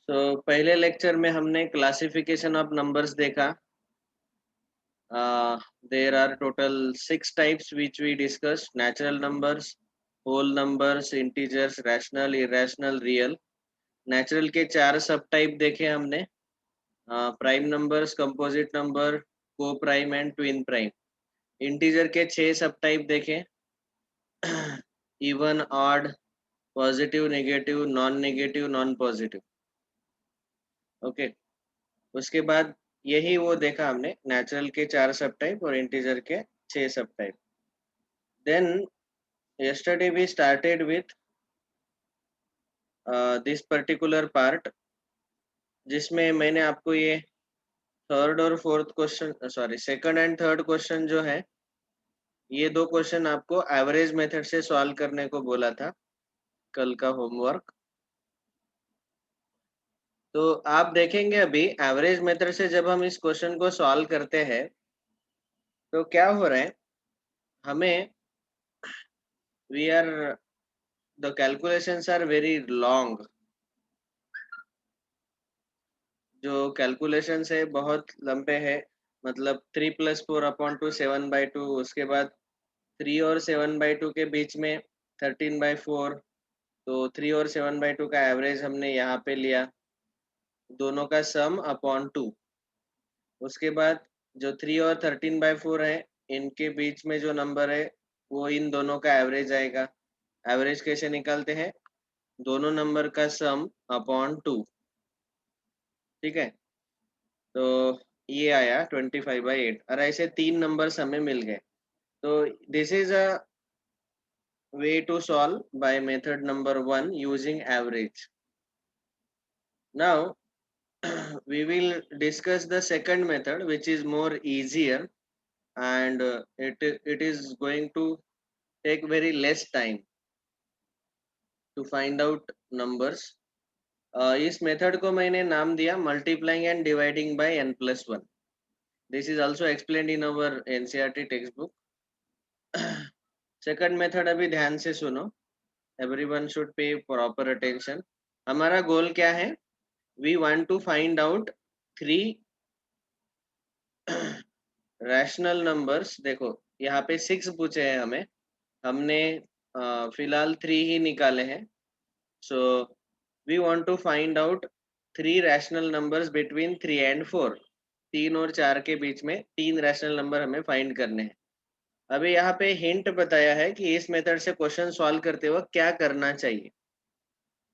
पहले लेक्चर में हमने क्लासिफिकेशन ऑफ नंबर्स देखा. There are total 6 types which we discussed: natural numbers, whole numbers, integers, rational, irrational, real. Natural के 4 सब type देखे हमने: प्राइम नंबर्स, कंपोजिट नंबर, को prime and twin prime. Integer के 6 सब टाइप देखे: even, odd, positive, negative, non positive. Okay. उसके बाद यही वो देखा हमने, नेचुरल के 4 सब टाइप और इंटीजर के 6 सब type. Then yesterday we started with this particular part, जिसमें मैंने आपको ये थर्ड और fourth question, sorry second and third question जो है, ये 2 क्वेश्चन आपको एवरेज मेथड से सॉल्व करने को बोला था कल का होमवर्क. तो आप देखेंगे अभी एवरेज मेथड से जब हम इस क्वेश्चन को सॉल्व करते हैं तो क्या हो रहा है, हमें we are the calculations are very long. जो कैलकुलेशंस है बहुत लंबे है, मतलब 3+4/2 7/2. उसके बाद 3 और 7/2 के बीच में 13/4. तो 3 और 7/2 का एवरेज हमने यहाँ पे लिया, दोनों का सम अपॉन 2. उसके बाद जो 3 और 13/4 है, इनके बीच में जो नंबर है वो इन दोनों का एवरेज आएगा. एवरेज कैसे निकालते हैं? दोनों नंबर का सम अपॉन 2. ठीक है. तो ये आया 25/8 और ऐसे 3 नंबर्स हमें मिल गए. तो this is a way to solve by method number 1 using average. Now we will discuss the second method, which is more easier, and it is going to take very less time to find out numbers. इस method को मैंने नाम दिया multiplying and dividing by n+1. This is also explained in our NCERT text book. Second method अभी ध्यान से सुनो. Everyone should pay proper attention. हमारा गोल क्या है? We want to find out 3 rational numbers. देखो यहाँ पे 6 पूछे हैं हमें, हमने फिलहाल 3 ही निकाले हैं. So we want to find out 3 rational numbers between 3 and 4. 3 और 4 के बीच में 3 रैशनल नंबर हमें फाइंड करने हैं. अभी यहाँ पे हिंट बताया है कि इस मेथड से क्वेश्चन सॉल्व करते वक्त क्या करना चाहिए.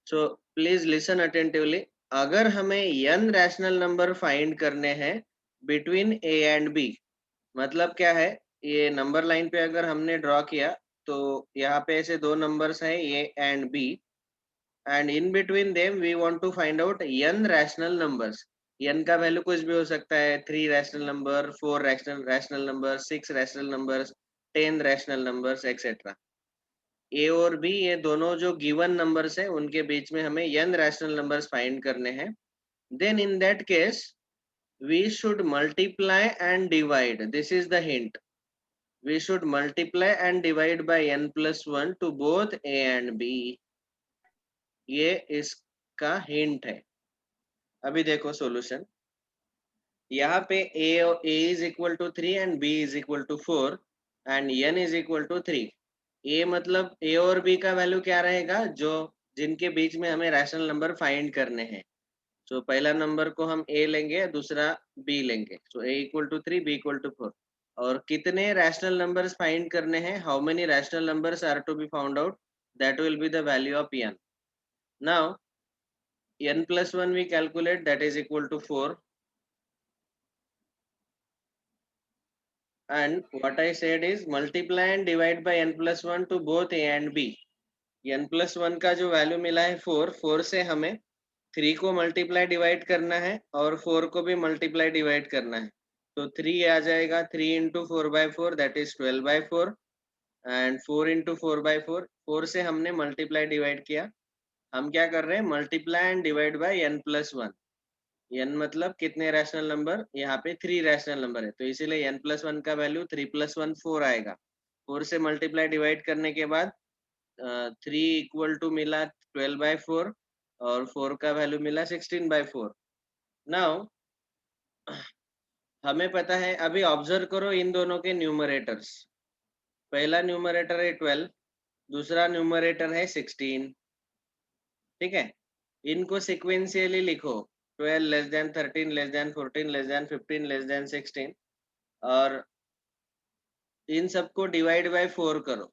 So please listen attentively. अगर हमें n रैशनल नंबर फाइंड करने हैं बिटवीन a एंड b, मतलब क्या है, ये नंबर लाइन पे अगर हमने ड्रॉ किया तो यहाँ पे ऐसे 2 नंबर्स हैं a and b, and in between them we want to find out n rational numbers. n का वैल्यू कुछ भी हो सकता है: 3 rational number, 4 rational number, 6 rational numbers, 10 rational numbers etcetera. A और बी ये दोनों जो गिवन नंबर्स हैं उनके बीच में हमें n रैशनल नंबर्स फाइंड करने हैं. Then in that case we should multiply and divide. This is the hint. We should multiply and divide by n+1 to both a and b. ये इसका hint है. अभी देखो सॉल्यूशन. यहाँ पे a is equal to 3 and b is equal to 4 and n is equal to 3. a मतलब a और b का वैल्यू क्या रहेगा, जो जिनके बीच में हमें रैशनल नंबर फाइंड करने हैं. तो पहला नंबर को हम a लेंगे, दूसरा b लेंगे. So a equal to 3, b equal to 4. और कितने रैशनल नंबर्स फाइंड करने हैं, how many rational numbers are to be found out, that will be the value of n. Now n+1 we calculate, that is equal to 4. And what I said is multiply and divide by n+1 to both a and b. n+1 का जो value मिला है 4, 4 से हमें 3 को multiply divide करना है और 4 को भी मल्टीप्लाई डिवाइड करना है. तो 3 आ जाएगा, 3 into 4/4 that is 12/4 and 4 into 4/4. 4 से हमने मल्टीप्लाई डिवाइड किया. हम क्या कर रहे हैं? Multiply and divide bye n+1. n मतलब कितने रैशनल नंबर, यहाँ पे 3 रैशनल नंबर है, तो इसीलिए n+1 का वैल्यू 3+1 4 आएगा. 4 से मल्टीप्लाई डिवाइड करने के बाद 3 इक्वल टू मिला 12/4 और 4 का वैल्यू मिला 16/4। नाउ हमें पता है, अभी ऑब्जर्व करो इन दोनों के न्यूमरेटर्स। पहला न्यूमरेटर है 12, दूसरा न्यूमरेटर है 16। ठीक है, इनको सिक्वेंशियली लिखो, 12 less than 13 less than 14 less than 15 less than 16, और इन सबको डिवाइड बाय 4 करो।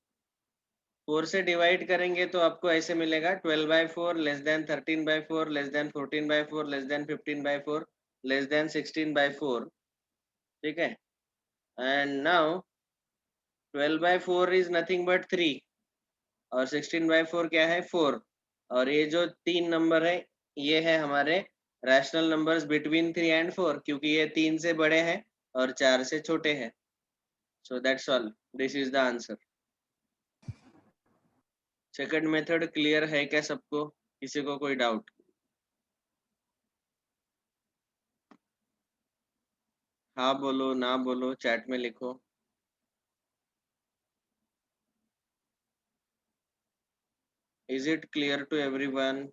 4 से डिवाइड करेंगे तो आपको ऐसे मिलेगा 12/4 less than 13/4 less than 14/4 less than 15/4 less than 16/4। ठीक है, and now 12/4 is nothing but 3 और 16/4 क्या है 4। और ये जो 3 नंबर है ये है हमारे रैशनल नंबर्स बिटवीन 3 एंड 4, क्योंकि ये 3 से बड़े हैं और 4 से छोटे हैं। So that's all, this is the answer. Second method clear है क्या सबको? किसी को कोई डाउट? हाँ बोलो, ना बोलो, चैट में लिखो। Is it clear to everyone?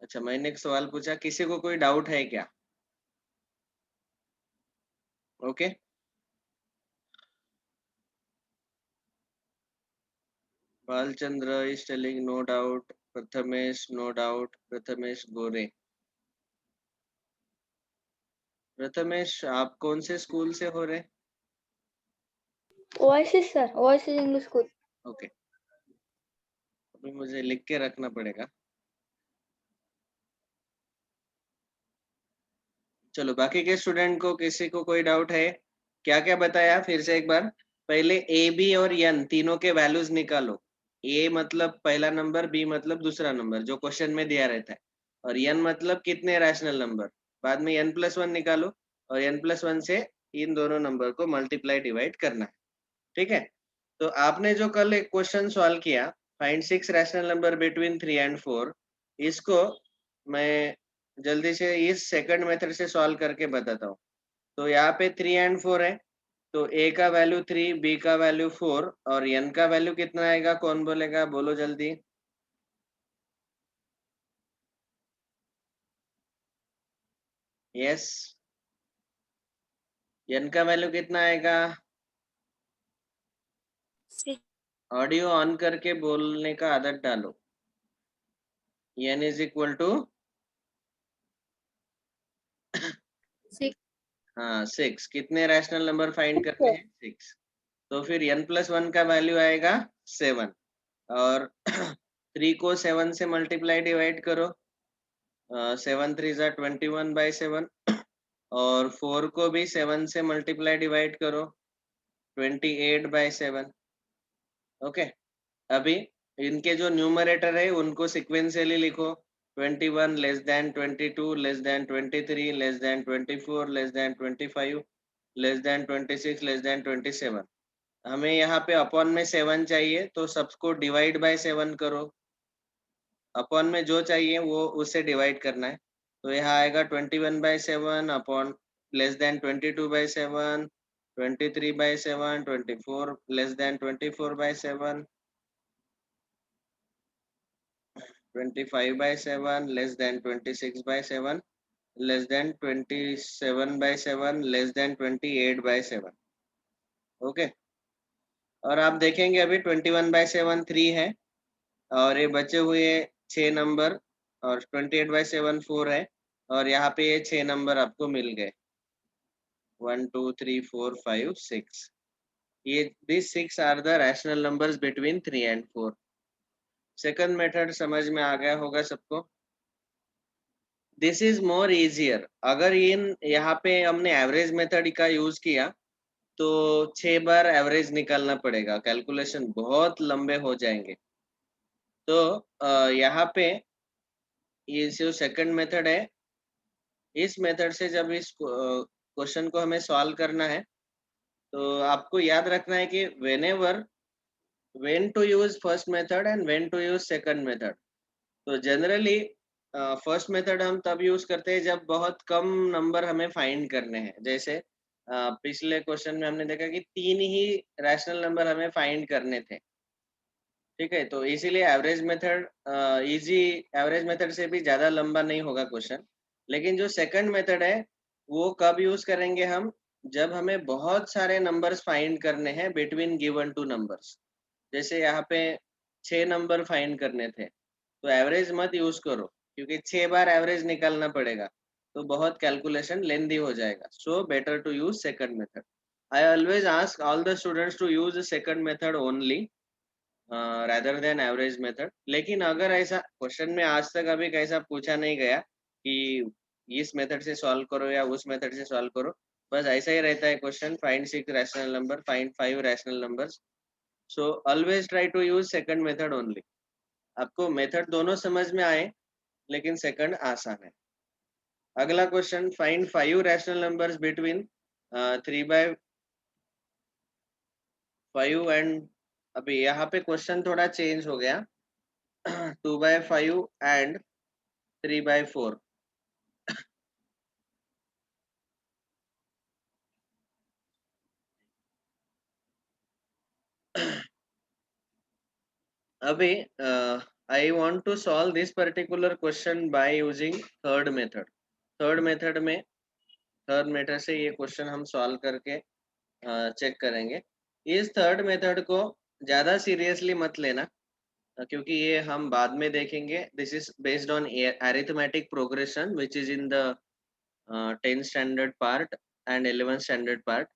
अच्छा, मैंने एक सवाल पूछा, किसी को कोई डाउट है क्या? Okay, Balchandra is telling no doubt, Prathamesh no doubt, Prathamesh Gore. Prathamesh, आप कौन से स्कूल से हो रहे? Oasis sir, Oasis English school. Okay, अभी मुझे लिख के रखना पड़ेगा। चलो, बाकी के स्टूडेंट को किसी को कोई डाउट है? क्या क्या बताया फिर से एक बार? पहले ए बी और एन तीनों के वैल्यूज निकालो। ए मतलब पहला नंबर, बी मतलब दूसरा नंबर जो क्वेश्चन में दिया रहता है, और एन मतलब कितने रैशनल नंबर। बाद में n+1 निकालो, और n+1 से इन दोनों नंबर को मल्टीप्लाई डिवाइड करना है। ठीक है, तो आपने जो कल एक क्वेश्चन सॉल्व किया, find 6 rational number between 3 and 4, इसको मैं जल्दी से इस सेकंड मेथड से सॉल्व करके बताता हूँ। तो यहाँ पे 3 एंड 4 है, तो ए का वैल्यू 3, बी का वैल्यू 4, और एन का वैल्यू कितना आएगा? कौन बोलेगा? बोलो जल्दी। यस, एन का वैल्यू कितना आएगा? ऑडियो ऑन करके बोलने का आदत डालो। एन इज इक्वल टू हाँ 6। कितने रैशनल नंबर फाइंड करने हैं? 6। तो फिर n+1 का वैल्यू आएगा 7, और 3 को 7 से मल्टीप्लाई डिवाइड करो, 7 3 जा 21/7, और 4 को भी 7 से मल्टीप्लाई डिवाइड करो, 28/7। ओके, अभी इनके जो न्यूमरेटर है उनको सिक्वेंशियली लिखो, 21 less than 22 less than 23 less than 24 less than 25 less than 26 less than 27। हमें यहाँ पे अपॉन में 7 चाहिए, तो सबको डिवाइड बाय 7 करो। अपॉन में जो चाहिए वो उससे डिवाइड करना है। तो यहाँ आएगा 21/7 upon less than 22/7, 23/7, 24 less than 24/7, 25/7 less than 26/7 less than 27/7 less than 28/7। Okay, और आप देखेंगे अभी 21/7 3 है, और ये बचे हुए 6 नंबर, और 28/7 4 है, और यहाँ पे ये 6 नंबर आपको मिल गए, 1 2 3 4 5 6। ये these 6 are the rational numbers between 3 and 4। Second method समझ में आ गया होगा सबको? This is more easier. अगर इन यहाँ पे हमने एवरेज मेथड का यूज किया तो 6 बार एवरेज निकालना पड़ेगा, कैलकुलेशन बहुत लंबे हो जाएंगे। तो यहाँ पे ये जो सेकंड मेथड है, इस मेथड से जब इस क्वेश्चन को हमें सॉल्व करना है, तो आपको याद रखना है कि when to use first method and when to use second method. तो जनरली फर्स्ट मेथड हम तब यूज करते हैं जब बहुत कम नंबर हमें फाइंड करने हैं। जैसे पिछले क्वेश्चन में हमने देखा कि 3 ही रैशनल नंबर हमें फाइंड करने थे। ठीक है, तो इसीलिए average method easy, average method से भी ज्यादा लंबा नहीं होगा क्वेश्चन। लेकिन जो सेकंड मेथड है वो कब यूज करेंगे हम, जब हमें बहुत सारे नंबर्स फाइंड करने हैं बिटवीन गिवन टू नंबर्स। जैसे यहाँ पे 6 नंबर फाइंड करने थे, तो एवरेज मत यूज करो, क्योंकि 6 बार एवरेज निकालना पड़ेगा, तो बहुत कैलकुलेशन लेंदी हो जाएगा। So better to use second method. I always ask all the students to use second method only rather than average method. लेकिन अगर ऐसा क्वेश्चन में आज तक अभी कैसा पूछा नहीं गया कि इस मेथड से सॉल्व करो या उस मेथड से सॉल्व करो, बस ऐसा ही रहता है question, find 6 rational number, find 5 rational numbers. So always try to use second method only. आपको मेथड दोनों समझ में आए, लेकिन सेकंड आसान है। अगला question, find 5 rational numbers between 3/5 and, अभी यहाँ पे क्वेश्चन थोड़ा चेंज हो गया, 2/5 एंड 3/4। अभी I want to solve this particular question by using third method. Third method से ये क्वेश्चन हम सॉल्व करके चेक करेंगे। इस थर्ड मेथड को ज्यादा सीरियसली मत लेना, क्योंकि ये हम बाद में देखेंगे। This is based on arithmetic progression which is in the 10th standard part and 11th standard part.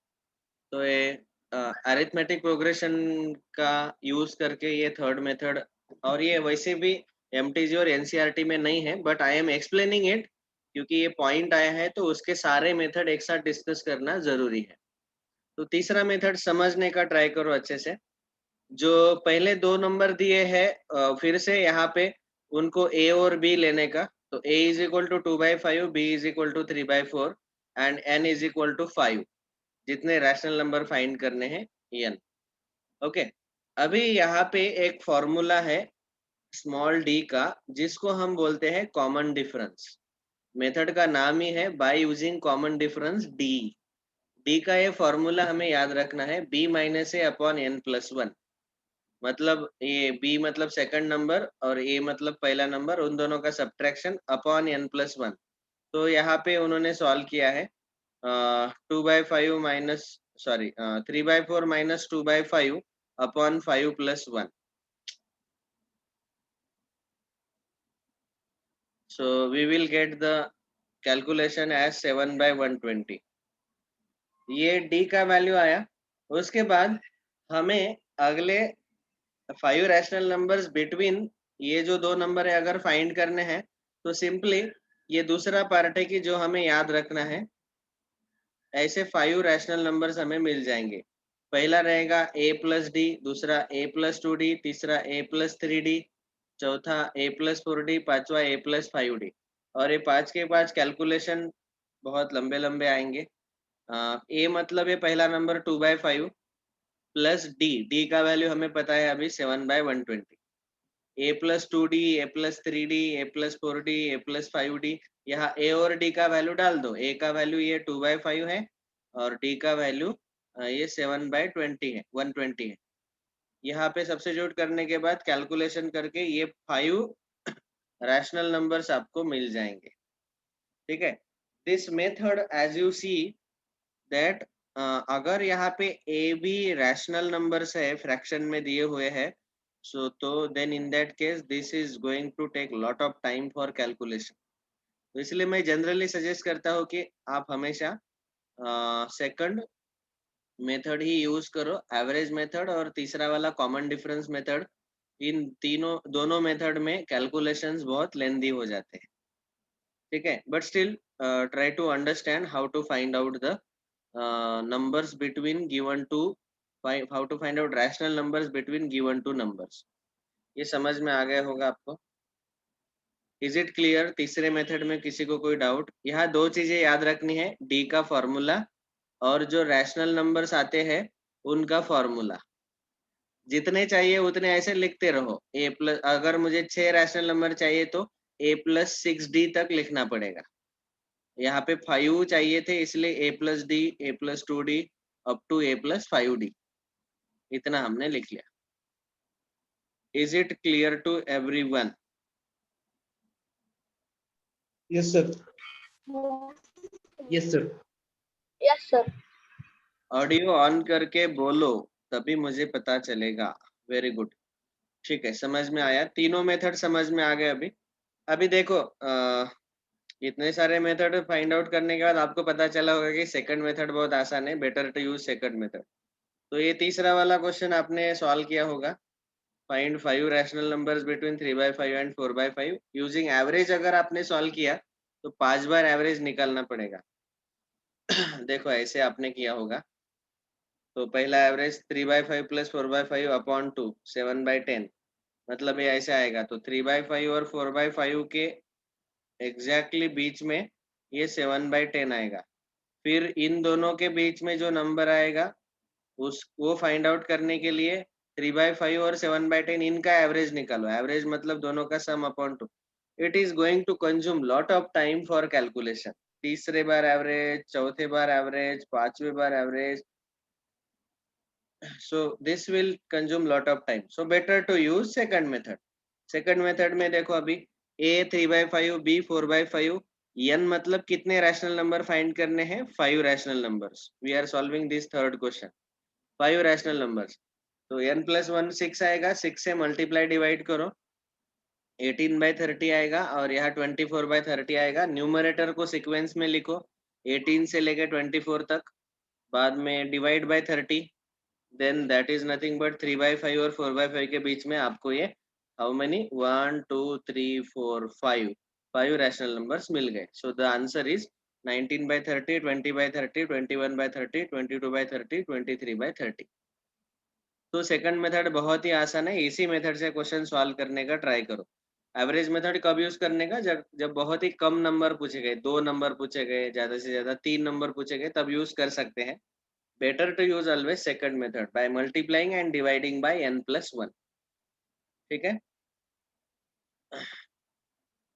तो ये अरिथमेटिक प्रोग्रेशन का यूज करके ये थर्ड मेथड, और ये वैसे भी एमटीजी और एनसीईआरटी में नहीं है, but I am explaining it क्योंकि ये पॉइंट आया है, तो उसके सारे मेथड एक साथ डिस्कस करना जरूरी है। तो तीसरा मेथड समझने का ट्राई करो अच्छे से। जो पहले 2 नंबर दिए हैं, फिर से यहाँ पे उनको ए और बी लेने का। तो a is equal to 2/5, b is equal to 3/4 and n is equal to 5। जितने रैशनल नंबर फाइंड करने हैं n। ओके, अभी यहाँ पे एक फॉर्मूला है स्मॉल d का, जिसको हम बोलते हैं कॉमन डिफरेंस। मेथड का नाम ही है by using common difference d। d का ये फॉर्मूला हमें याद रखना है, b माइनस ए अपॉन n प्लस 1। मतलब ये b मतलब सेकंड नंबर और a मतलब पहला नंबर, उन दोनों का सब्ट्रैक्शन अपॉन n प्लस 1। तो यहाँ पे उन्होंने सॉल्व किया है 2/5 minus, sorry 3/4 minus 2/5 upon 5 plus 1। So we will get the calculation as 7/120। ये d का वैल्यू आया। उसके बाद हमें अगले 5 रैशनल नंबर्स बिटवीन ये जो 2 नंबर है अगर फाइंड करने हैं, तो सिंपली ये दूसरा पार्ट है कि जो हमें याद रखना है। ऐसे 5 रैशनल नंबर्स हमें मिल जाएंगे। पहला रहेगा a प्लस डी, दूसरा a प्लस 2d, तीसरा a प्लस 3d, चौथा a प्लस 4d, पांचवा a प्लस 5d। और ये 5 के 5 कैलकुलेशन बहुत लंबे लंबे आएंगे। a मतलब ये पहला नंबर 2/5 प्लस d का वैल्यू हमें पता है अभी 7/120। ए प्लस 2d, ए प्लस 3d, ए प्लस 4d, ए प्लस 5d। यहाँ ए और डी का वैल्यू डाल दो। ए का वैल्यू ये 2/5 है और डी का वैल्यू ये 7/20 है, 120 है। यहाँ पे सब्स्टिट्यूट करने के बाद कैलकुलेशन करके ये 5 रैशनल नंबर्स आपको मिल जाएंगे। ठीक है, this method as you see that, अगर यहाँ पे ए भी रैशनल नंबर्स है, फ्रैक्शन में दिए हुए हैं, so तो then in that case this is going to take lot of time for calculation। तो इसलिए मैं जनरली सजेस्ट करता हूँ कि आप हमेशा सेकंड मेथड ही यूज करो, एवरेज मेथड और तीसरा वाला कॉमन डिफरेंस मेथड। इन तीनों दोनों मेथड में कैलकुलेशंस बहुत लेंदी हो जाते हैं। ठीक है, but still try to understand how to find out the numbers between given to, how to find out rational numbers between given two numbers। ये समझ में आ गया होगा आपको। Is it clear? तीसरे मेथड में किसी को कोई डाउट? यहाँ 2 चीजें याद रखनी है, डी का फॉर्मूला और जो रैशनल नंबर्स आते हैं उनका फॉर्मूला। जितने चाहिए उतने ऐसे लिखते रहो। ए प्लस, अगर मुझे 6 रैशनल नंबर चाहिए तो a+6d तक लिखना पड़ेगा। यहाँ पे 5 चाहिए थे, इसलिए a+d, a+2d up to a+5d, इतना हमने लिख लिया। Is it clear to everyone? Yes, sir. Yes, sir. Yes, sir. Audio on करके बोलो तभी मुझे पता चलेगा. Very good. ठीक है, समझ में आया. तीनों मेथड समझ में आ गए. अभी देखो, इतने सारे मेथड फाइंड आउट करने के बाद आपको पता चला होगा कि सेकंड मेथड बहुत आसान है. Better to use second method. तो ये तीसरा वाला क्वेश्चन आपने सॉल्व किया होगा. Find 5 rational numbers between 3/5 and 4/5 using average. अगर आपने सॉल्व किया तो 5 बार एवरेज निकालना पड़ेगा. देखो ऐसे आपने किया होगा. तो पहला एवरेज 3/5 प्लस 4/5 अपॉन 2 7/10, मतलब ये ऐसे आएगा. तो 3/5 और 4/5 के एग्जैक्टली बीच में ये 7/10 आएगा. फिर इन दोनों के बीच में जो नंबर आएगा वो फाइंड आउट करने के लिए 3/5 और 7/10 इनका एवरेज निकालो. एवरेज मतलब दोनों का sum upon 2. It is going to consume lot of time for calculation. तीसरे बार एवरेज, चौथे बार एवरेज, पांचवे बार average. So this will consume lot of time. So better to use second method. Second method में देखो अभी A 3/5, B 4/5, n मतलब कितने रैशनल नंबर फाइंड करने हैं? 5 rational numbers. We are solving this third question. 5 rational numbers. तो n plus 1 6 आएगा. 6 से मल्टीप्लाई डिवाइड करो, 18/30 आएगा. और यहाँ 24/30 आएगा. न्यूमरेटर को सीक्वेंस में लिखो 18 से लेके 24 तक. बाद में divide by 30. then that is nothing but 3/5 और 4/5 के बीच में आपको ये how many 1 2 3 4 5 रैशनल नंबर्स मिल गए. so the answer is 19/30, 20/30, 21/30, 22/30, 23/30. तो सेकंड मेथड बहुत ही आसान है. इसी मेथड से क्वेश्चन सॉल्व करने का ट्राई करो. एवरेज मेथड कब यूज करने का? जब बहुत ही कम नंबर पूछे गए, 2 नंबर पूछे गए, ज्यादा से ज्यादा 3 नंबर पूछे गए, तब यूज कर सकते हैं. Better to use always second method by multiplying and dividing by n plus 1. ठीक है,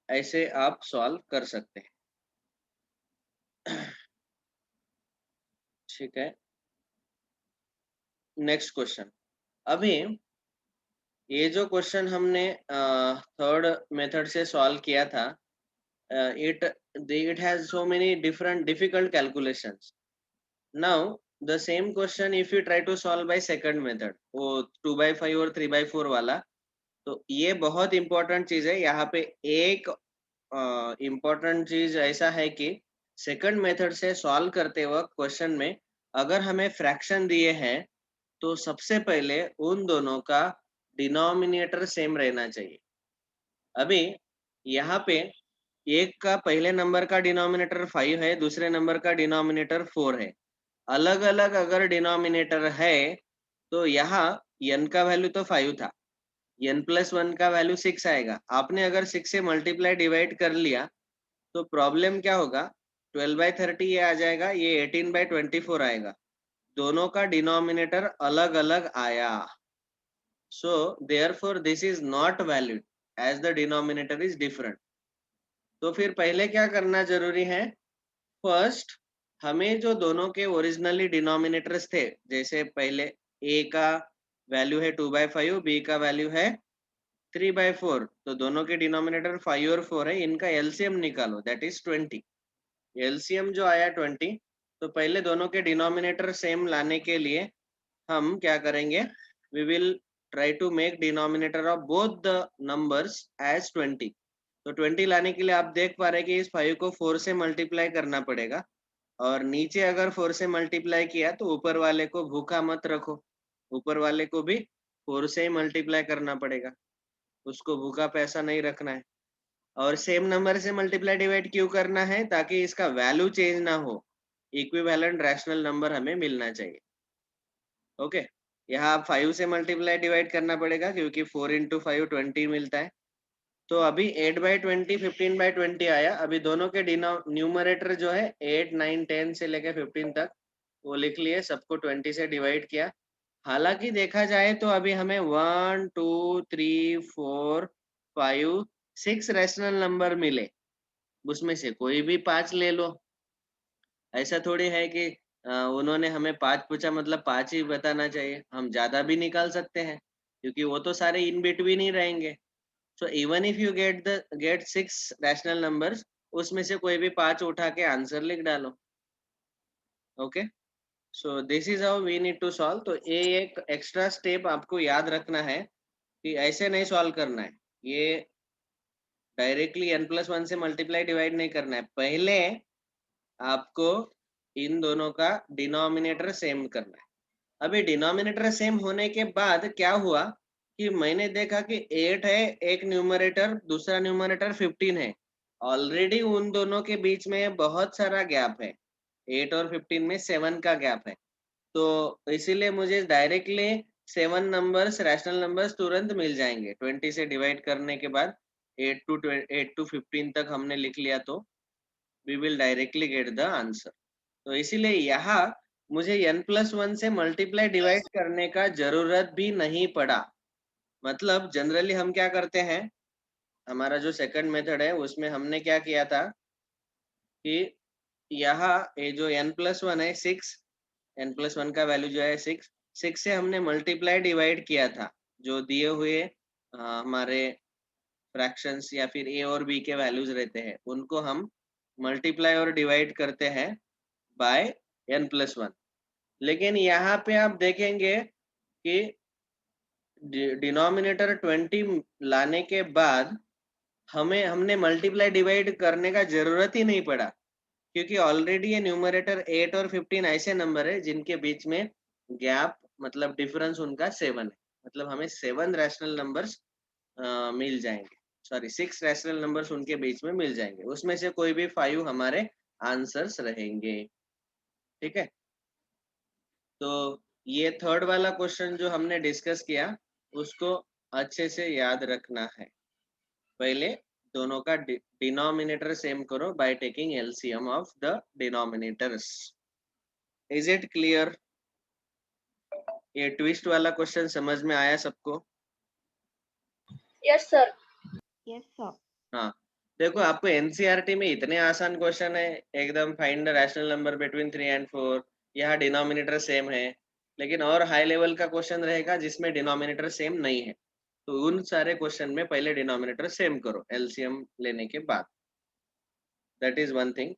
ऐसे आप सॉल्व कर सकते हैं. ठीक है, नेक्स्ट क्वेश्चन. अभी ये जो क्वेश्चन हमने थर्ड मेथड से सॉल्व किया था, it has so many different difficult calculations. Now the same question if you try to solve by second method, वो 2/5 और 3/4 वाला, तो ये बहुत इंपॉर्टेंट चीज है. यहाँ पे एक इम्पोर्टेंट चीज ऐसा है कि सेकंड मेथड से सॉल्व करते वक्त क्वेश्चन में अगर हमें फ्रैक्शन दिए हैं तो सबसे पहले उन दोनों का डिनोमिनेटर सेम रहना चाहिए. अभी यहाँ पे एक का पहले नंबर का डिनोमिनेटर 5 है, दूसरे नंबर का डिनोमिनेटर 4 है. अलग अलग अगर डिनोमिनेटर है तो यहाँ n का वैल्यू तो 5 था, n plus 1 का वैल्यू 6 आएगा. आपने अगर 6 से मल्टीप्लाई डिवाइड कर लिया तो प्रॉब्लम क्या होगा? 12/30 ये आ जाएगा, ये 18/24 आएगा. दोनों का डिनोमिनेटर अलग अलग आया. So therefore this is not valid as the denominator is different. तो फिर पहले क्या करना जरूरी है? फर्स्ट हमें जो दोनों के ओरिजिनली डिनोमिनेटर्स थे, जैसे पहले a का वैल्यू है 2/5, b का वैल्यू है 3/4, तो दोनों के डिनोमिनेटर 5 और 4 है. इनका एलसीएम निकालो, दैट इज 20. एलसीएम जो आया 20, तो पहले दोनों के डिनोमिनेटर सेम लाने के लिए हम क्या करेंगे? We will try to make denominator of both the numbers as 20. तो 20 लाने के लिए आप देख पा रहे हैं कि इस 5 को 4 से मल्टीप्लाई करना पड़ेगा. और नीचे अगर 4 से मल्टीप्लाई किया तो ऊपर वाले को भूखा मत रखो, ऊपर वाले को भी 4 से ही मल्टीप्लाई करना पड़ेगा. उसको भूखा पैसा नहीं रखना है. और सेम नंबर से मल्टीप्लाई डिवाइड क्यों करना है? ताकि इसका वैल्यू चेंज ना हो. इक्विवेलेंट रैशनल नंबर हमें मिलना चाहिए. ओके, यहाँ 5 से मल्टीप्लाई डिवाइड करना पड़ेगा क्योंकि 4 into 5 20 मिलता है. तो अभी 8/20 15/20 आया. अभी दोनों के न्यूमरेटर जो है 8 9 10 से लेके 15 तक वो लिख लिए, सबको 20 से डिवाइड किया. हालांकि देखा जाए तो अभी हमें 1 2 3 4 5 6 रैशनल नंबर मिले, उसमें से कोई भी 5 ले लो. ऐसा थोड़ी है कि उन्होंने हमें 5 पूछा मतलब 5 ही बताना चाहिए. हम ज्यादा भी निकाल सकते हैं. क्योंकि वो तो सारे इन बिटवीन ही रहेंगे. So even if you get 6 rational numbers, उसमें से कोई भी 5 उठा के आंसर लिख डालो. Okay, so this is how we need to solve. तो ये एक एक्स्ट्रा स्टेप आपको याद रखना है कि ऐसे नहीं सॉल्व करना है. ये डायरेक्टली n+1 से मल्टीप्लाई डिवाइड नहीं करना है. पहले आपको इन दोनों का डिनोमिनेटर सेम करना है. अभी डिनोमिनेटर सेम होने के बाद क्या हुआ कि मैंने देखा कि 8 है एक न्यूमरेटर, दूसरा न्यूमरेटर 15 है. ऑलरेडी उन दोनों के बीच में बहुत सारा गैप है. 8 और 15 में 7 का गैप है. तो इसीलिए मुझे डायरेक्टली 7 नंबर्स रैशनल नंबर्स तुरंत मिल जाएंगे. 20 से डिवाइड करने के बाद 8 to 15 तक हमने लिख लिया तो we will directly get the answer. तो इसीलिए यहाँ मुझे n+1 से मल्टीप्लाई डिवाइड करने का जरूरत भी नहीं पड़ा. मतलब जनरली हम क्या करते हैं, हमारा जो सेकंड मेथड है उसमें हमने क्या किया था कि यहाँ ये जो n+1 है 6, n+1 का वैल्यू जो है 6 से हमने मल्टीप्लाई डिवाइड किया था. जो दिए हुए हमारे फ्रैक्शंस या फिर a और b के वैल्यूज रहते हैं उनको हम मल्टीप्लाई और डिवाइड करते हैं बाय n+1. लेकिन यहाँ पे आप देखेंगे कि डिनोमिनेटर 20 लाने के बाद हमने मल्टीप्लाई डिवाइड करने का जरूरत ही नहीं पड़ा, क्योंकि ऑलरेडी ये न्यूमरेटर 8 और 15 ऐसे नंबर है जिनके बीच में गैप मतलब डिफरेंस उनका 7 है. मतलब हमें 7 रैशनल नंबर्स मिल जाएंगे. सॉरी 6 रैशनल नंबर्स उनके बीच में मिल जाएंगे. उसमें से कोई भी 5 हमारे आंसर्स रहेंगे. ठीक है, तो ये थर्ड वाला क्वेश्चन जो हमने डिस्कस किया उसको अच्छे से याद रखना है. पहले दोनों का डिनोमिनेटर सेम करो by taking LCM of the denominators. Is it clear? ये ट्विस्ट वाला क्वेश्चन समझ में आया सबको? Yes, sir. Yes, sir. हाँ, देखो आपको एनसीईआरटी में इतने आसान क्वेश्चन है एकदम. Find the rational number between 3 and 4. यहाँ डिनोमिनेटर सेम है. लेकिन और हाई लेवल का क्वेश्चन रहेगा जिसमें डिनोमिनेटर सेम नहीं है. तो उन सारे क्वेश्चन में पहले डिनोमिनेटर सेम करो एलसीएम लेने के बाद. That is one thing.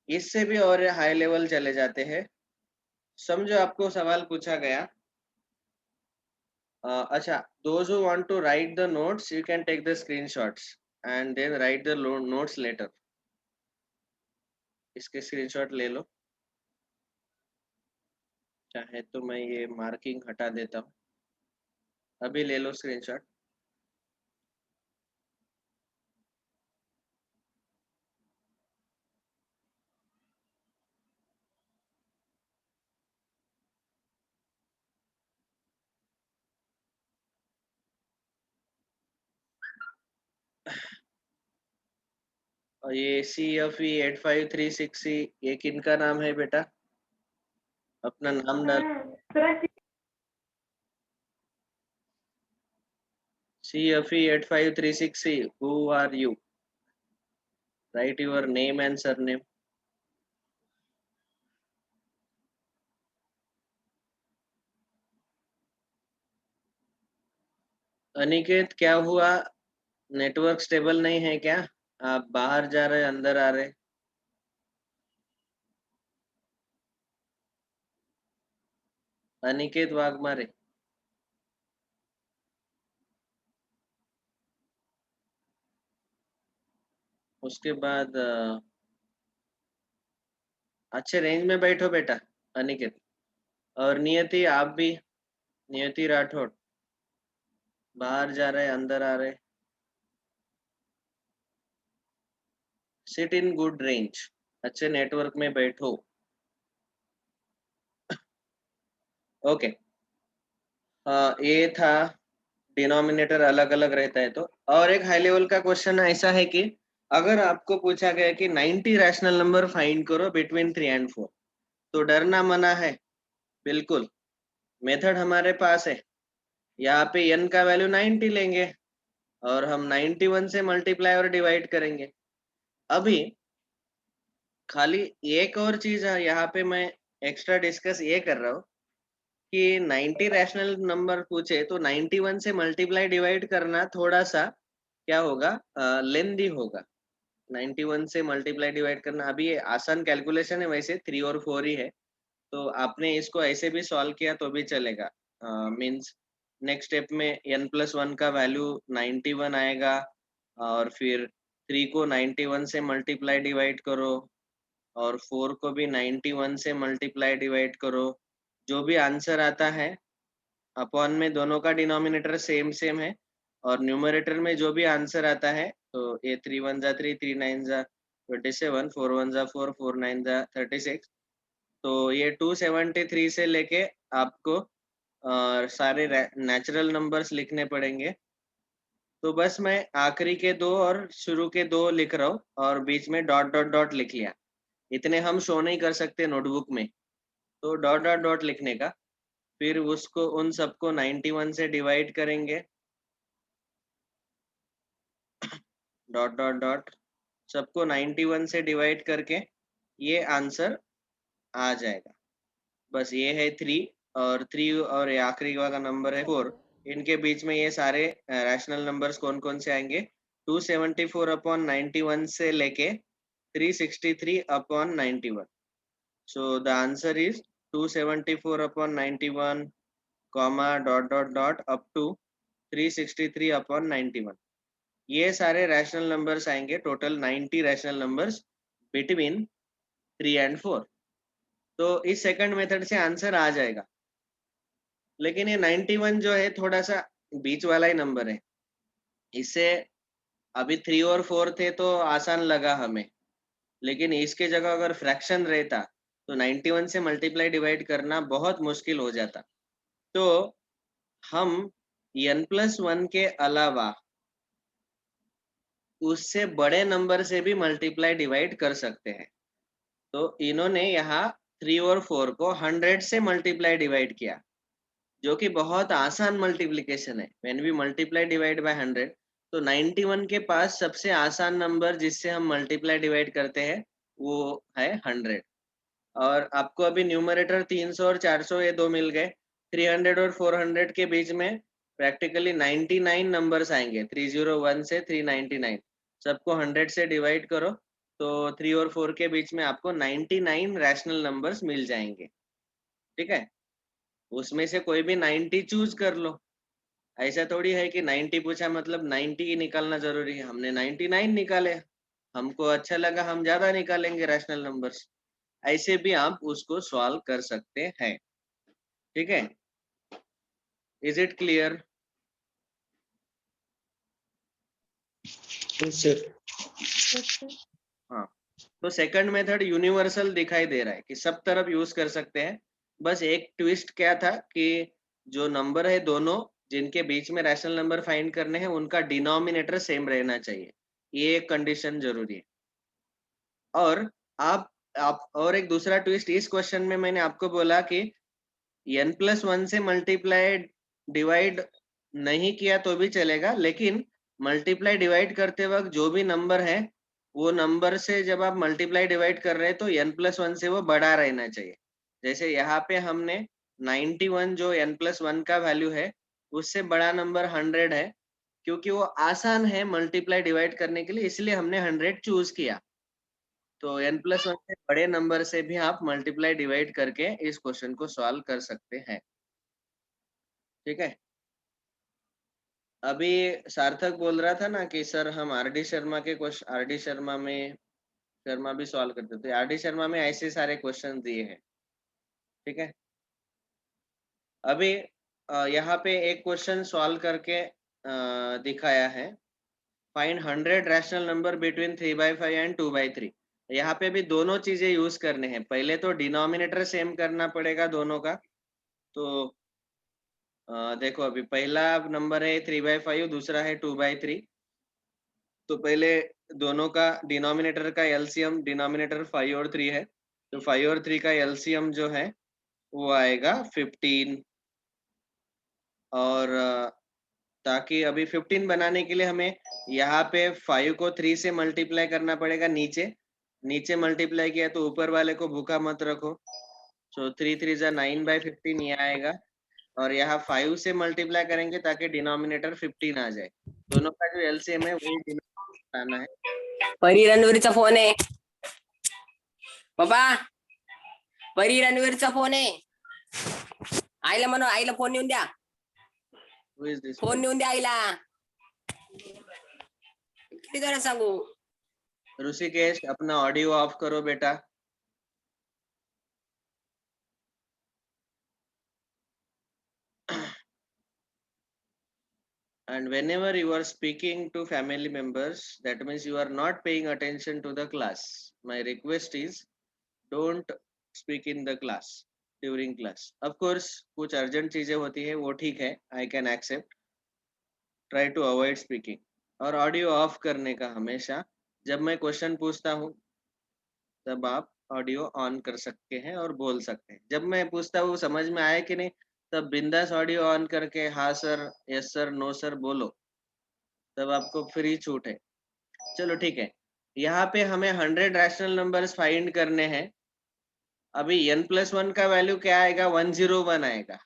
इससे भी और हाई लेवल चले जाते हैं. समझो आपको सवाल पूछा गया, अच्छा, those who want to write the notes you can take the screenshots and then write the notes later. इसके स्क्रीनशॉट ले लो. चाहे तो मैं ये मार्किंग हटा देता हूँ. अभी ले लो स्क्रीनशॉट. और ये CFE 8536C ये किनका नाम है बेटा? अपना नाम डाल. CFE 8536C, who are you? Write your name and surname. Aniket क्या हुआ, नेटवर्क स्टेबल नहीं है क्या? आप बाहर जा रहे अंदर आ रहे? अनिकेत वाघमारे. उसके बाद अच्छे रेंज में बैठो बेटा अनिकेत. और नियति आप भी, नियति राठौड़ बाहर जा रहे अंदर आ रहे. सिट इन गुड रेंज, अच्छे नेटवर्क में बैठो. ओके, ये था डिनोमिनेटर अलग अलग रहता है तो. और एक हाई लेवल का क्वेश्चन ऐसा है कि अगर आपको पूछा गया कि 90 रैशनल नंबर फाइंड करो बिटवीन 3 and 4, तो डरना मना है. बिल्कुल मेथड हमारे पास है. यहाँ पे n का वैल्यू 90 लेंगे और हम 91 से मल्टीप्लाई और डिवाइड करेंगे. अभी खाली एक और चीज है यहाँ पे मैं एक्स्ट्रा डिस्कस ये कर रहा हूँ कि 90 रैशनल नंबर पूछे तो 91 से मल्टीप्लाई डिवाइड करना थोड़ा सा क्या होगा, लेंदी होगा। 91 से मल्टीप्लाई डिवाइड करना, अभी ये आसान कैलकुलेशन है, वैसे 3 और 4 ही है, तो आपने इसको ऐसे भी सॉल्व किया तो भी चलेगा। मीन्स नेक्स्ट स्टेप में n+1 का वैल्यू 91 आएगा, और फिर 3 को 91 से मल्टीप्लाई डिवाइड करो, और 4 को भी 91 से मल्टीप्लाई डिवाइड करो। जो भी आंसर आता है, अपॉन में दोनों का डिनोमिनेटर सेम सेम है, और न्यूमरेटर में जो भी आंसर आता है, तो ये 3 1 जा 3, 3 9 जा 27, 4 1 जा 4, 4 9 जा 36, तो ये 273 से लेके आपको सारे नेचुरल नंबर्स लिखने पड़ेंगे। तो बस मैं आखिरी के दो और शुरू के दो लिख रहा हूँ, और बीच में डॉट डॉट डॉट लिख लिया। इतने हम शो नहीं कर सकते नोटबुक में, तो डॉट डॉट डॉट लिखने का, फिर उसको उन सबको 91 से डिवाइड करेंगे, डॉट डॉट डॉट, सबको 91 से डिवाइड करके ये आंसर आ जाएगा। बस ये है 3, और 3 और ये आखिरी वाला नंबर है 4, इनके बीच में ये सारे रैशनल नंबर्स कौन कौन से आएंगे, 274 अपॉन 91 से लेके 363 upon 91। So the answer is 274 upon 91, comma dot dot dot up to 363 upon 91। ये सारे रैशनल नंबर्स आएंगे, total 90 rational numbers between 3 and 4। तो इस सेकंड मेथड से आंसर आ जाएगा। लेकिन ये 91 जो है थोड़ा सा बीच वाला ही नंबर है, इससे अभी 3 और 4 थे तो आसान लगा हमें, लेकिन इसके जगह अगर फ्रैक्शन रहता तो 91 से मल्टीप्लाई डिवाइड करना बहुत मुश्किल हो जाता। तो हम n+1 के अलावा उससे बड़े नंबर से भी मल्टीप्लाई डिवाइड कर सकते हैं। तो इन्होंने यहाँ 3 और 4 को 100 से मल्टीप्लाई डिवाइड किया, जो कि बहुत आसान मल्टीप्लिकेशन है। When we multiply divide by 100, तो 91 के पास सबसे आसान नंबर जिससे हम मल्टीप्लाई डिवाइड करते हैं वो है 100। और आपको अभी न्यूमरेटर 300 और 400 ये दो मिल गए, 300 और 400 के बीच में प्रैक्टिकली 99 नंबर्स आएंगे, 301 से 399। सबको 100 से डिवाइड करो तो 3 और 4 के बीच में आपको 99 रैशनल नंबर्स मिल जाएंगे। ठीक है, उसमें से कोई भी 90 चूज कर लो। ऐसा थोड़ी है कि 90 पूछा मतलब 90 ही निकालना जरूरी है। हमने 99 निकाले, हमको अच्छा लगा, हम ज्यादा निकालेंगे रैशनल नंबर्स। ऐसे भी आप उसको सॉल्व कर सकते हैं। ठीक है, इज इट क्लियर? हाँ, तो सेकंड मेथड यूनिवर्सल दिखाई दे रहा है कि सब तरफ यूज कर सकते हैं। बस एक ट्विस्ट क्या था कि जो नंबर है दोनों जिनके बीच में रैशनल नंबर फाइंड करने हैं उनका डिनोमिनेटर सेम रहना चाहिए, ये एक कंडीशन जरूरी है। और आप और एक दूसरा ट्विस्ट इस क्वेश्चन में मैंने आपको बोला कि n+1 से मल्टीप्लाई डिवाइड नहीं किया तो भी चलेगा, लेकिन मल्टीप्लाई डिवाइड करते वक्त जो भी नंबर है वो नंबर से जब आप मल्टीप्लाई डिवाइड कर रहे हैं तो n+1 से वो बड़ा रहना चाहिए। जैसे यहाँ पे हमने 91 जो n+1 का वैल्यू है उससे बड़ा नंबर 100 है, क्योंकि वो आसान है मल्टीप्लाई डिवाइड करने के लिए, इसलिए हमने 100 चूज किया। तो n+1 से बड़े नंबर से भी आप मल्टीप्लाई डिवाइड करके इस क्वेश्चन को सॉल्व कर सकते हैं। ठीक है, अभी सार्थक बोल रहा था ना कि सर हम आर.डी. शर्मा के क्वेश्चन, आर.डी. शर्मा भी सॉल्व करते थे। आर.डी. शर्मा में ऐसे सारे क्वेश्चन दिए हैं। ठीक है, अभी यहाँ पे एक क्वेश्चन सॉल्व करके दिखाया है। Find 100 rational number between 3/5 and 2/3। यहाँ पे भी दोनों चीजें यूज करने हैं। पहले तो डिनोमिनेटर सेम करना पड़ेगा दोनों का। तो देखो अभी पहला नंबर है 3/5, दूसरा है 2/3। तो पहले दोनों का डिनोमिनेटर का एलसीएम, डिनोमिनेटर 5 और 3 है, तो 5 और 3 का एलसीएम जो है वो आएगा 15। और ताकि अभी 15 बनाने के लिए हमें यहाँ पे 5 को 3 से मल्टीप्लाई करना पड़ेगा, नीचे नीचे मल्टीप्लाई किया तो ऊपर वाले को भूखा मत रखो। सो 3 3 जा 9/15 ये आएगा, और यहाँ 5 से मल्टीप्लाई करेंगे ताकि डिनोमिनेटर 15 आ जाए। दोनों का जो एलसीएम है वही डिनोमिनेटर आना है। परी रणवीरचा फोन आहे पप्पा, परी रणवीरचा फोन आहे, आईला म्हणा, आईला फोन नेऊन द्या, Who is this? फोन नेऊन द्या आईला, किती जरा सांगू। ऋषिकेश अपना ऑडियो ऑफ करो बेटा। And whenever you are speaking to family members, that means you are not paying attention to the class. My request is don't speak in the class during class. Of course, कुछ urgent चीजें होती है वो ठीक है, I can accept. Try to avoid speaking. और audio of करने का हमेशा, जब मैं क्वेश्चन पूछता हूँ तब आप ऑडियो ऑन कर सकते हैं और बोल सकते हैं। जब मैं पूछता हूँ समझ में आया कि नहीं, तब बिंदास ऑडियो ऑन करके हाँ sir, yes sir, no sir बोलो, तब आपको फ्री छूट है। चलो ठीक है, यहाँ पे हमें 100 रैशनल नंबर्स फाइंड करने हैं। अभी n+1 का वैल्यू क्या आएगा? 101 आएगा।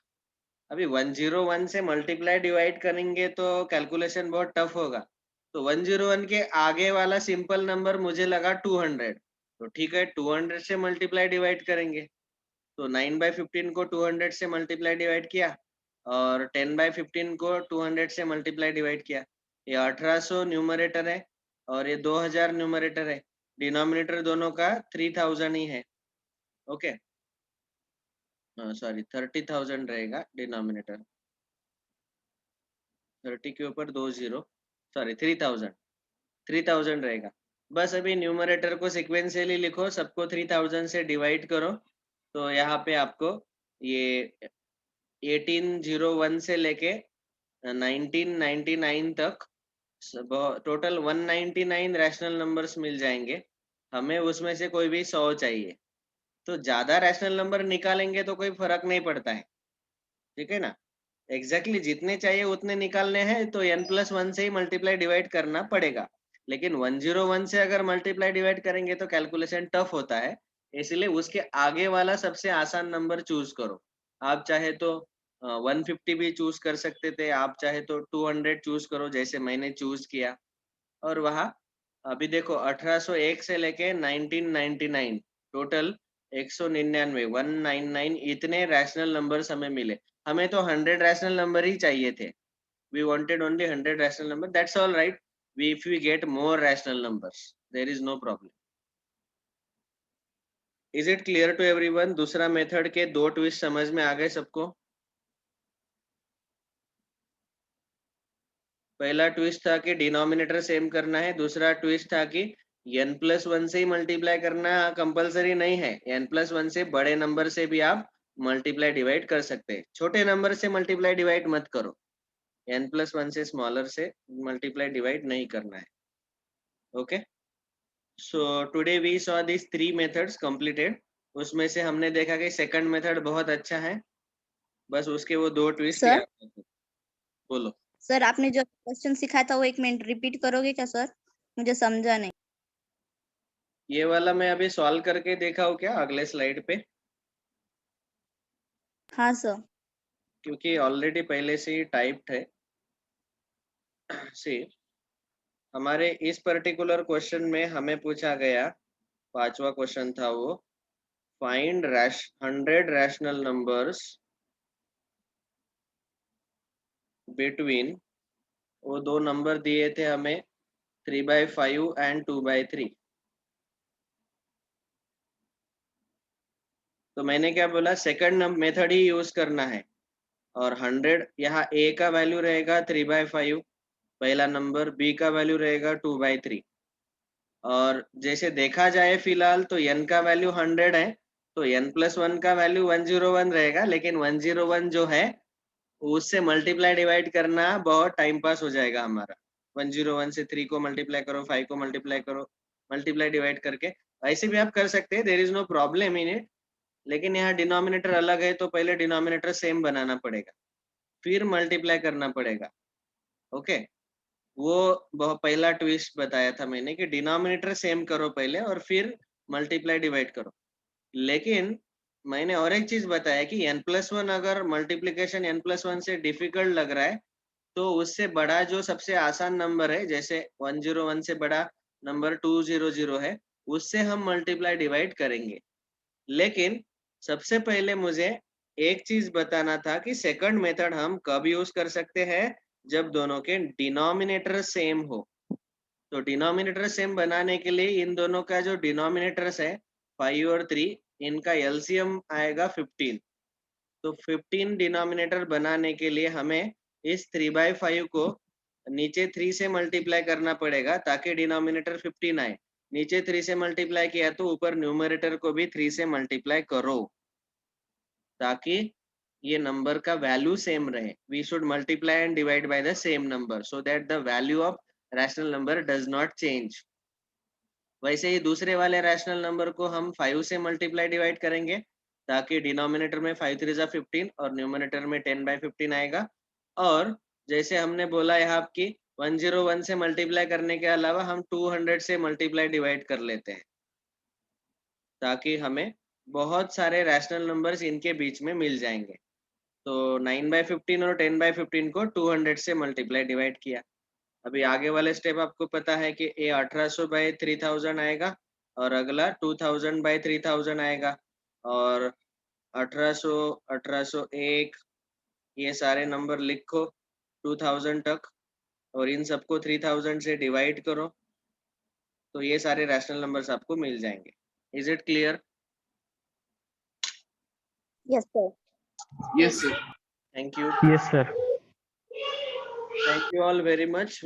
अभी 101 से मल्टीप्लाई डिवाइड करेंगे तो कैलकुलेशन बहुत टफ होगा, तो 101 के आगे वाला सिंपल नंबर मुझे लगा 200, तो ठीक है 200 से मल्टीप्लाई डिवाइड करेंगे। तो 9/15 को 200 से मल्टीप्लाई डिवाइड किया और 10/15 को 200 से मल्टीप्लाई डिवाइड किया। ये 1800 न्यूमरेटर है और ये 2000 न्यूमरेटर है। डिनोमिनेटर दोनों का 3000 ही है। ओके, सॉरी 30,000 रहेगा डिनोमिनेटर, 30 के ऊपर 2 0, सॉरी 3000 रहेगा। बस अभी न्यूमरेटर को सिक्वेंशियली लिखो, सबको 3000 से डिवाइड करो, तो यहाँ पे आपको ये 1801 से लेके 1999 तक टोटल 199 रैशनल नंबर्स मिल जाएंगे। हमें उसमें से कोई भी 100 चाहिए, तो ज्यादा रैशनल नंबर निकालेंगे तो कोई फर्क नहीं पड़ता है, ठीक है ना। एग्जैक्टली जितने चाहिए उतने निकालने हैं तो n+1 से ही मल्टीप्लाई डिवाइड करना पड़ेगा, लेकिन 101 से अगर मल्टीप्लाई डिवाइड करेंगे तो कैलकुलेशन टफ होता है, इसलिए उसके आगे वाला सबसे आसान नंबर चूज करो। आप चाहे तो 150 भी चूज कर सकते थे, आप चाहे तो 200 चूज करो जैसे मैंने चूज किया। और वहाँ अभी देखो 1801 से लेके 1999 टोटल 199 199 इतने रैशनल नंबर्स हमें मिले। हमें तो 100 रैशनल नंबर ही चाहिए थे। We wanted only 100 rational number. That's all right. If we get more rational numbers, there is no problem. Is it clear to everyone? दूसरा मेथड के दो ट्विस्ट समझ में आ गए सबको? पहला ट्विस्ट था कि डिनोमिनेटर सेम करना है, दूसरा ट्विस्ट था कि n+1 से ही मल्टीप्लाई करना कंपलसरी नहीं है, n+1 से बड़े नंबर से भी आप मल्टीप्लाई डिवाइड कर सकते हैं, छोटे नंबर से मल्टीप्लाई डिवाइड मत करो। n+1 से स्मॉलर से मल्टीप्लाई डिवाइड नहीं करना है। Okay, so today we saw this 3 methods completed. उसमें से हमने देखा कि सेकंड मेथड बहुत अच्छा है, बस उसके वो दो ट्विस्ट सर? याद रखो। बोलो सर, आपने जो क्वेश्चन सिखाया था वो 1 मिनट रिपीट करोगे क्या सर? मुझे समझा नहीं। ये वाला मैं अभी सॉल्व करके देखा हूँ क्या अगले स्लाइड पे? हाँ सर। क्योंकि ऑलरेडी पहले से ही टाइप्ड है। सी, हमारे इस पर्टिकुलर क्वेश्चन में हमें पूछा गया, पांचवा क्वेश्चन था वो, फाइंड 100 रैशनल नंबर्स बिटवीन, वो दो नंबर दिए थे हमें 3/5 एंड 2/3। तो मैंने क्या बोला, सेकंड मेथड ही यूज करना है, और 100 यहाँ a का वैल्यू रहेगा 3/5 पहला नंबर, b का वैल्यू रहेगा 2/3, और जैसे देखा जाए फिलहाल तो n का वैल्यू 100 है, तो n+1 का वैल्यू 101 रहेगा, लेकिन 101 जो है उससे मल्टीप्लाई डिवाइड करना बहुत टाइम पास हो जाएगा हमारा। 101 से 3 को मल्टीप्लाई करो, 5 को मल्टीप्लाई करो, मल्टीप्लाई डिवाइड करके ऐसे भी आप कर सकते हैं, there is no problem in it, लेकिन यहाँ डिनोमिनेटर अलग है तो पहले डिनोमिनेटर सेम बनाना पड़ेगा, फिर मल्टीप्लाई करना पड़ेगा। ओके, वो बहुत पहला ट्विस्ट बताया था मैंने कि डिनोमिनेटर सेम करो पहले और फिर मल्टीप्लाई डिवाइड करो। लेकिन मैंने और एक चीज बताया कि n+1 अगर मल्टीप्लीकेशन n+1 से डिफिकल्ट लग रहा है तो उससे बड़ा जो सबसे आसान नंबर है, जैसे 101 से बड़ा नंबर 200 है, उससे हम मल्टीप्लाई डिवाइड करेंगे। लेकिन सबसे पहले मुझे एक चीज बताना था कि सेकंड मेथड हम कब यूज कर सकते हैं, जब दोनों के डिनोमिनेटर सेम हो। तो डिनोमिनेटर सेम बनाने के लिए इन दोनों का जो डिनोमिनेटर्स है 5 और 3, इनका एलसीएम आएगा 15। तो 15 डिनोमिनेटर बनाने के लिए हमें इस 3/5 को नीचे 3 से मल्टीप्लाई करना पड़ेगा ताकि डिनोमिनेटर 15 आए। नीचे 3 से मल्टीप्लाई किया तो ऊपर न्यूमरेटर को भी 3 से मल्टीप्लाई करो ताकि ये नंबर का वैल्यू सेम रहे। We should multiply and divide by the same number so that the value of rational number does not change. वैसे ही दूसरे वाले रैशनल नंबर को हम 5 से मल्टीप्लाई डिवाइड करेंगे ताकि डिनोमिनेटर में 5 3 जा 15 और न्यूमरेटर में 10/15 आएगा। और जैसे हमने बोला यहाँ की 101 से मल्टीप्लाई करने के अलावा हम 200 से मल्टीप्लाई डिवाइड कर लेते हैं ताकि हमें बहुत सारे रैशनल नंबर्स इनके बीच में मिल जाएंगे। तो 9/15 और 10/15 को 200 से मल्टीप्लाई डिवाइड किया। अभी आगे वाले स्टेप आपको पता है कि ये 1800/3000 आएगा और अगला 2000/3000 आएगा और 1800 1801 ये सारे नंबर लिखो 2000 तक और इन सबको 3000 से डिवाइड करो तो ये सारे रैशनल नंबर्स आपको मिल जाएंगे। Is it clear? Yes, sir. Yes, sir. Thank you. Yes, sir. Thank you all very much.